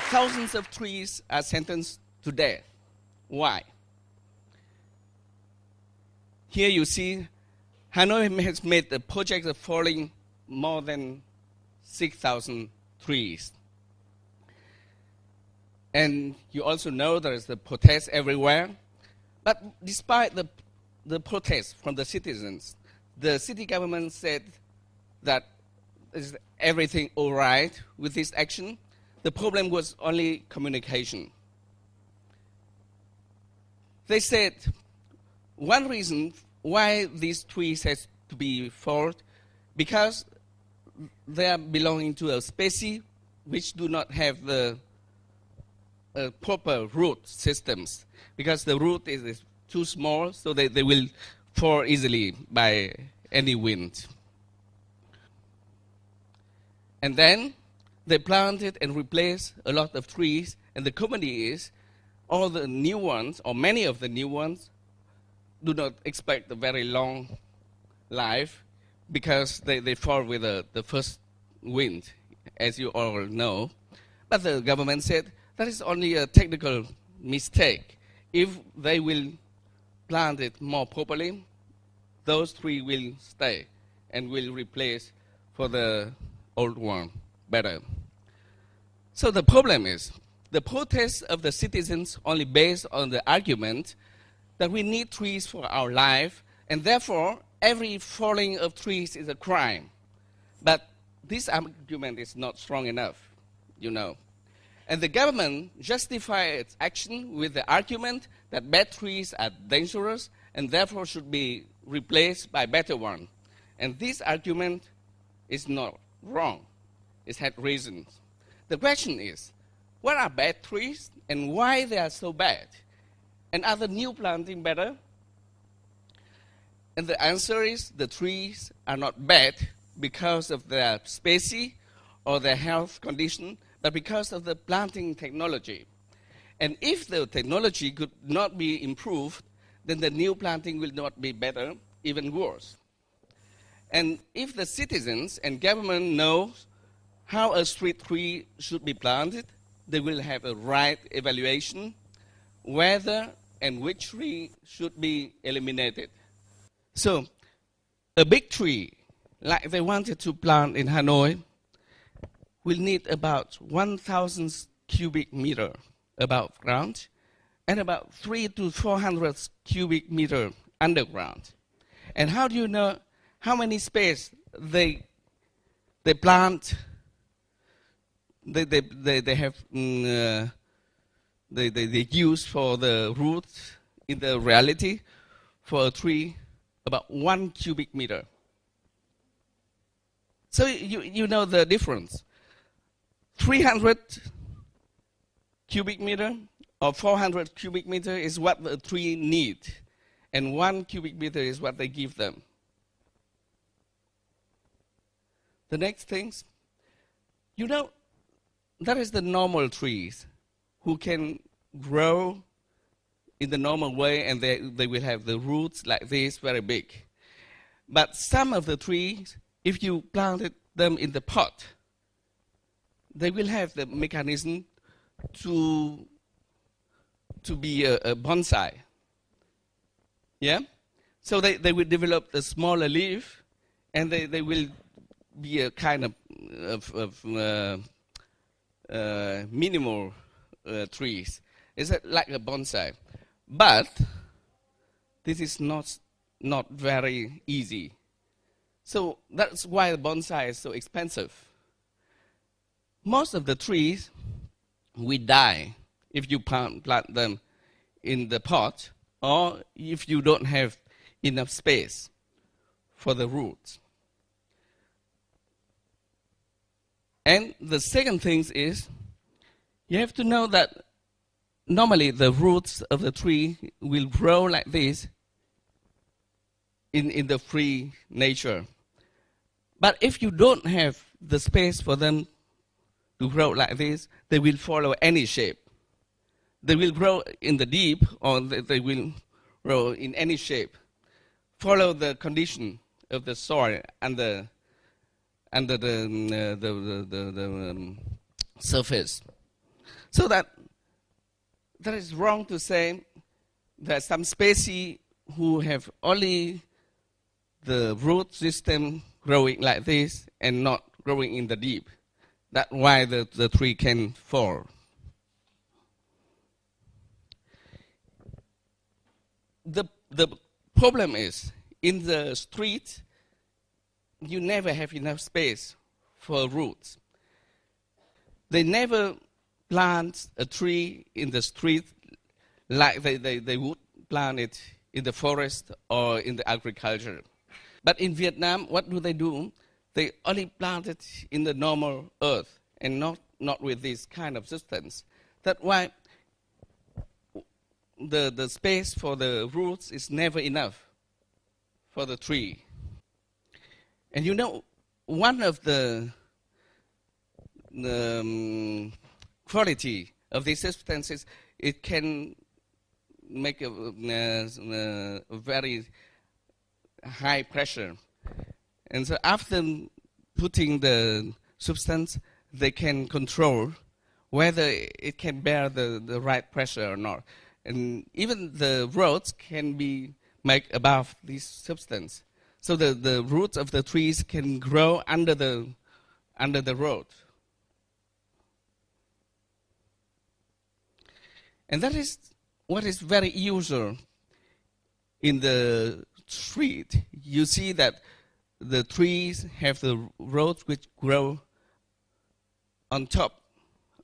Thousands of trees are sentenced to death. Why? Here you see Hanoi has made the project of falling more than 6,000 trees. And you also know there is the protest everywhere. But despite the protest from the citizens, the city government said that is everything all right with this action. The problem was only communication. They said one reason why these trees has to be felled, because they are belonging to a species which do not have the proper root systems, because the root is too small, so they will fall easily by any wind. And then they planted and replaced a lot of trees, and the comedy is all the new ones, or many of the new ones, do not expect a very long life because they fall with the first wind, as you all know. But the government said that is only a technical mistake. If they will plant it more properly, those trees will stay and will replace for the old one better. So the problem is, the protest of the citizens only based on the argument that we need trees for our life, and therefore every falling of trees is a crime. But this argument is not strong enough, you know. And the government justifies its action with the argument that bad trees are dangerous and therefore should be replaced by better ones. And this argument is not wrong. It had reasons. The question is, what are bad trees and why they are so bad? And are the new planting better? And the answer is the trees are not bad because of their species or their health condition, but because of the planting technology. And if the technology could not be improved, then the new planting will not be better, even worse. And if the citizens and government know how a street tree should be planted, they will have a right evaluation whether and which tree should be eliminated. So, a big tree, like they wanted to plant in Hanoi, will need about 1,000 cubic meter above ground and about 300 to 400 cubic meter underground. And how do you know how many space they plant? They have they use for the roots in the reality for a tree about 1 cubic meter. So you know the difference. 300 cubic meter or 400 cubic meter is what the tree needs, and 1 cubic meter is what they give them. The next things, you know, that is the normal trees who can grow in the normal way, and they will have the roots like this, very big. But some of the trees, if you planted them in the pot, they will have the mechanism to be a bonsai. Yeah? So they will develop a smaller leaf, and they will be a kind of minimal trees. It's like a bonsai. But this is not very easy. So that's why the bonsai is so expensive. Most of the trees will die if you plant them in the pot, or if you don't have enough space for the roots. And the second thing is, you have to know that normally the roots of the tree will grow like this in the free nature. But if you don't have the space for them to grow like this, they will follow any shape. They will grow in the deep, or they will grow in any shape. Follow the condition of the soil and the under the surface. So that is wrong to say that some species who have only the root system growing like this and not growing in the deep. That's why the tree can fall. The problem is, in the street, you never have enough space for roots. They never plant a tree in the street like they would plant it in the forest or in the agriculture. But in Vietnam, what do? They only plant it in the normal earth and not with this kind of substance. That's why the space for the roots is never enough for the tree. And you know, one of the quality of these substances, it can make a very high pressure. And so after putting the substance, they can control whether it can bear the right pressure or not. And even the roots can be made above this substance. So the roots of the trees can grow under the root. And that is what is very usual in the street. You see that the trees have the roots which grow on top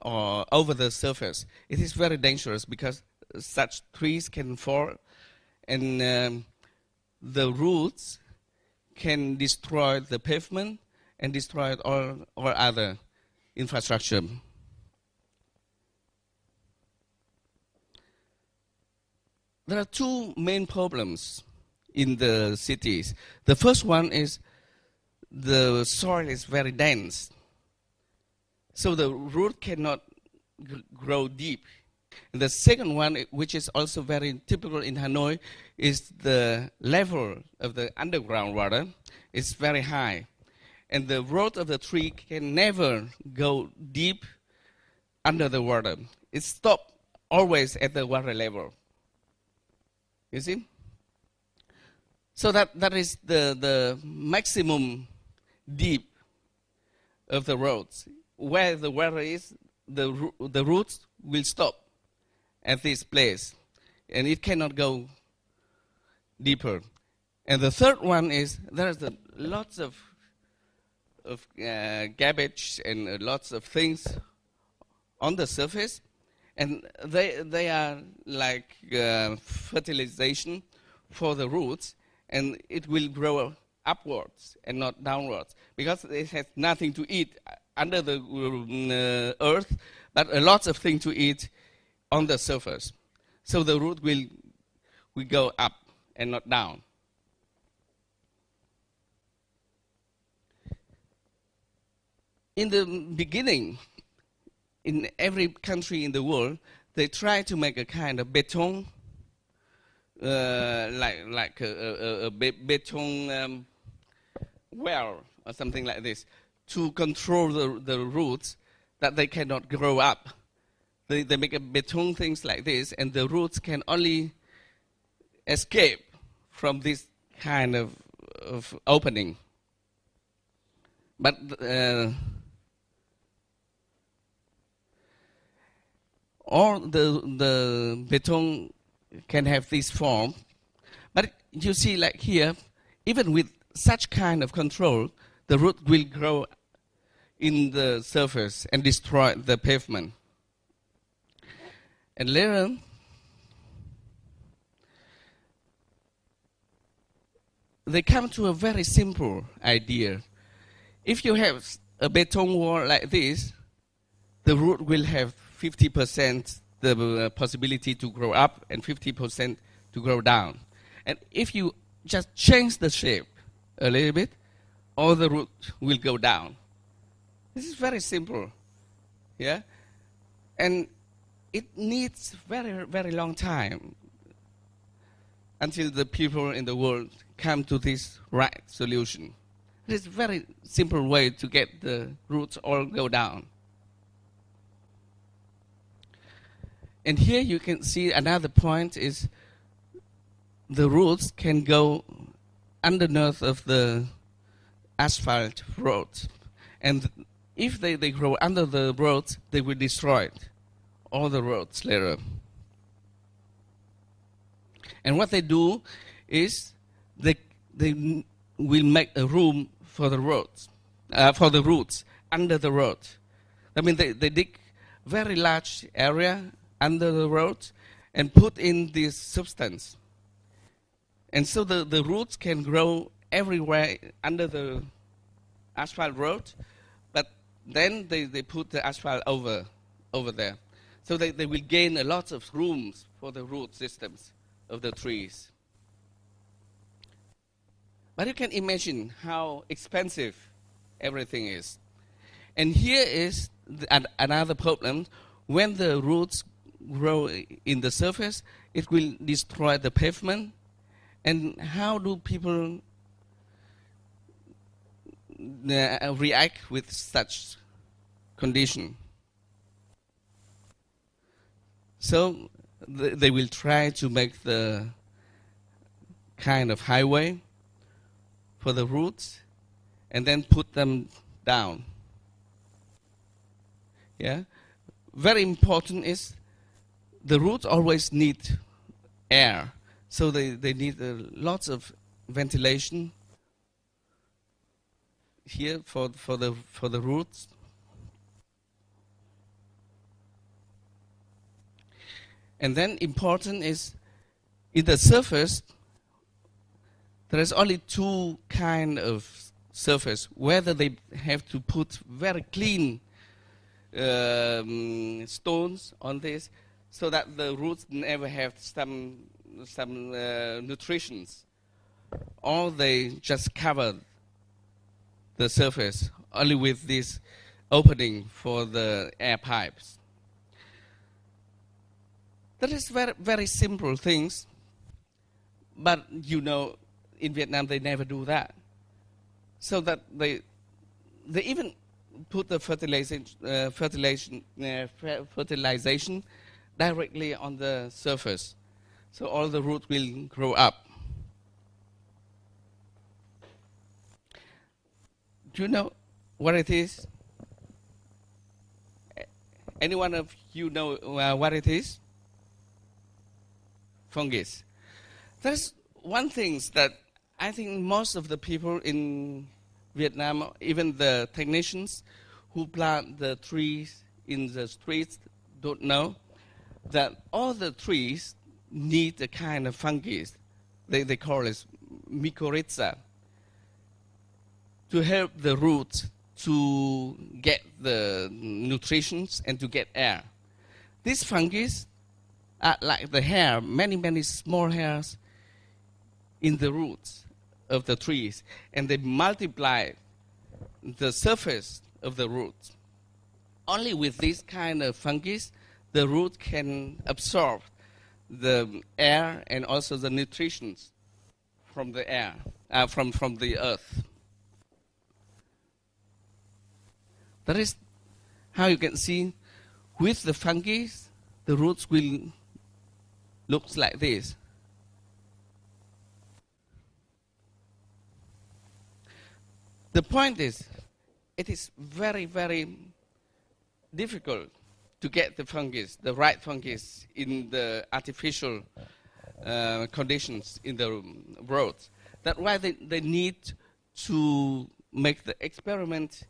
or over the surface. It is very dangerous because such trees can fall, and the roots can destroy the pavement and destroy all other infrastructure. There are two main problems in the cities. The first one is the soil is very dense, so the root cannot grow deep. And the second one, which is also very typical in Hanoi, is the level of the underground water is very high. And the root of the tree can never go deep under the water. It stops always at the water level. You see? So that is the maximum deep of the roots. Where the water is, the roots will stop at this place, and it cannot go deeper. And the third one is there's lots of garbage and lots of things on the surface, and they are like fertilization for the roots, and it will grow upwards and not downwards because it has nothing to eat under the earth, but lots of things to eat on the surface. So the root will go up and not down. In the beginning, in every country in the world, they try to make a kind of beton, like a beton well or something like this, to control the roots that they cannot grow up. They make a beton things like this, and the roots can only escape from this kind of opening. But all the beton can have this form. But you see, like here, even with such kind of control, the root will grow in the surface and destroy the pavement. And later, they come to a very simple idea. If you have a beton wall like this, the root will have 50% the possibility to grow up and 50% to grow down. And if you just change the shape a little bit, all the root will go down. This is very simple, yeah? And it needs very, very long time until the people in the world come to this right solution. It's a very simple way to get the roots all go down. And here you can see another point is the roots can go underneath of the asphalt roads. And if they grow under the roads, they will destroy all the roads later. And what they do is they will make a room for the roads, for the roots under the road. I mean, they dig very large area under the road and put in this substance. And so the roots can grow everywhere under the asphalt road, but then they put the asphalt over there. So they will gain a lot of rooms for the root systems of the trees. But you can imagine how expensive everything is. And here is another problem. When the roots grow in the surface, it will destroy the pavement. And how do people react with such condition? So they will try to make the kind of highway for the roots and then put them down. Yeah. Very important is the roots always need air. So they need lots of ventilation here for the roots. And then important is in the surface there is only two kind of surface. Whether they have to put very clean stones on this so that the roots never have some nutritions, or they just cover the surface only with this opening for the air pipes. That is very, very simple things, but you know, in Vietnam they never do that. So that they even put the fertilization directly on the surface, so all the roots will grow up. Do you know what it is? Any one of you know what it is? Fungus. There's one thing that I think most of the people in Vietnam, even the technicians who plant the trees in the streets, don't know that all the trees need a kind of fungus. They call it mycorrhiza, to help the roots to get the nutrition and to get air. These fungus are like the hair, many small hairs in the roots of the trees, and they multiply the surface of the roots. Only with this kind of fungus, the root can absorb the air and also the nutrition from the air, from the earth. That is how you can see with the fungus, the roots will look like this. The point is, it is very, very difficult to get the fungus, the right fungus, in the artificial conditions in the roads. That's why they need to make the experiment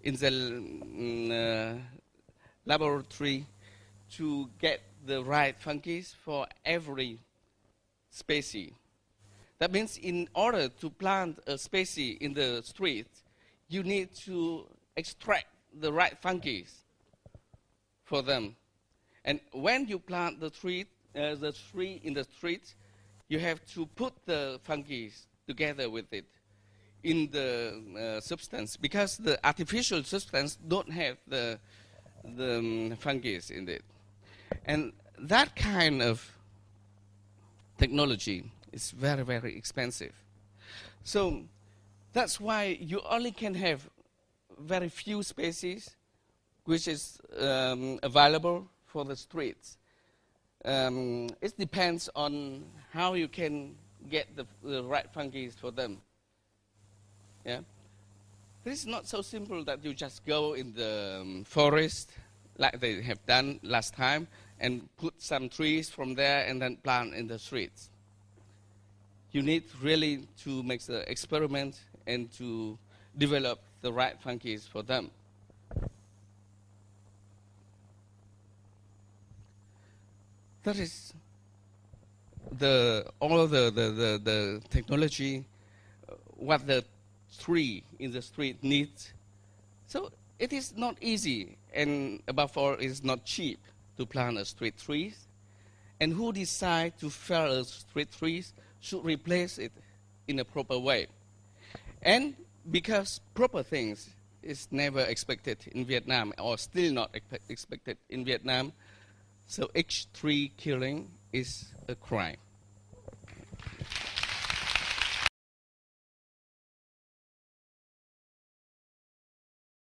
in the laboratory to get the right fungus for every species. That means in order to plant a species in the street, you need to extract the right fungus for them. And when you plant the tree in the street, you have to put the fungus together with it in the substance, because the artificial substance don't have the fungus in it. And that kind of technology is very, very expensive. So That's why you only can have very few species which is available for the streets. It depends on how you can get the right fungi for them. Yeah? This is not so simple that you just go in the forest like they have done last time and put some trees from there and then plant in the streets. You need really to make the experiment and to develop the right fungi for them. That is all the technology, what the tree in the street needs. So it is not easy, and above all, it is not cheap to plant a street trees. And who decide to fell a street trees should replace it in a proper way. And because proper things is never expected in Vietnam, or still not expected in Vietnam, so each tree killing is a crime.